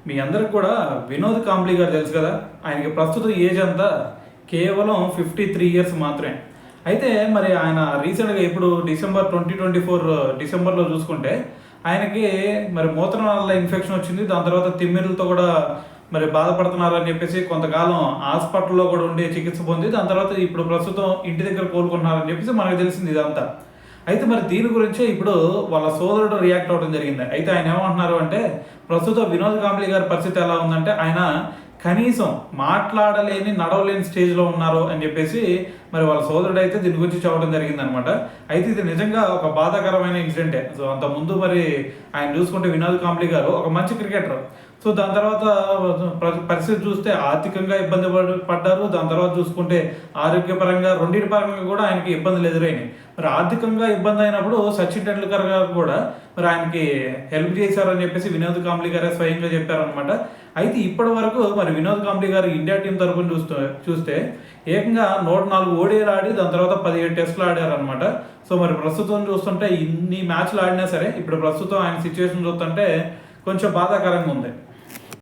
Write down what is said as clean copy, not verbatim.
మీ అందరికి కూడా వినోద్ కాంబ్లీ గారు తెలుసు కదా. ఆయనకి ప్రస్తుతం ఏజ్ అంతా కేవలం 53 ఇయర్స్ మాత్రమే. అయితే మరి ఆయన రీసెంట్గా ఇప్పుడు డిసెంబర్ 2024 డిసెంబర్లో చూసుకుంటే ఆయనకి మరి మూత్రనాళాల ఇన్ఫెక్షన్ వచ్చింది. దాని తర్వాత తిమ్మిరులతో కూడా మరి బాధపడుతున్నారని చెప్పేసి కొంతకాలం హాస్పిటల్లో కూడా ఉండి చికిత్స పొంది దాని తర్వాత ఇప్పుడు ప్రస్తుతం ఇంటి దగ్గర కోలుకుంటున్నారని చెప్పేసి మనకు తెలిసింది ఇదంతా. అయితే మరి దీని గురించే ఇప్పుడు వాళ్ళ సోదరుడు రియాక్ట్ అవ్వడం జరిగింది. అయితే ఆయన ఏమంటున్నారు అంటే ప్రస్తుతం వినోద్ కాంబ్లీ గారి పరిస్థితి ఎలా ఉందంటే ఆయన కనీసం మాట్లాడలేని నడవలేని స్టేజ్లో ఉన్నారు అని చెప్పేసి మరి వాళ్ళ సోదరుడు అయితే దీని గురించి చెప్పడం జరిగింది అనమాట. అయితే ఇది నిజంగా ఒక బాధాకరమైన ఇన్సిడెంటే. సో అంతకుముందు మరి ఆయన చూసుకుంటే వినోద్ కాంబ్లీ గారు ఒక మంచి క్రికెటర్. సో దాని తర్వాత పరిస్థితి చూస్తే ఆర్థికంగా ఇబ్బంది పడ్డారు. దాని తర్వాత చూసుకుంటే ఆరోగ్యపరంగా రెండింటి పరంగా కూడా ఆయనకి ఇబ్బందులు ఎదురైనాయి. మరి ఆర్థికంగా ఇబ్బంది అయినప్పుడు సచిన్ టెండూల్కర్ గారు కూడా మరి ఆయనకి హెల్ప్ చేశారని చెప్పేసి వినోద్ కాంబ్లీ గారే స్వయంగా చెప్పారనమాట. అయితే ఇప్పటి వరకు మరి వినోద్ కాంబ్లీ గారు ఇండియా టీం తరఫున చూస్తే ఏకంగా 104 ఓడీలు ఆడి దాని తర్వాత 17 టెస్టులు ఆడారనమాట. సో మరి ప్రస్తుతం చూస్తుంటే ఇన్ని మ్యాచ్లు ఆడినా సరే ఇప్పుడు ప్రస్తుతం ఆయన సిచ్యువేషన్ చూస్తుంటే కొంచెం బాధాకరంగా ఉంది.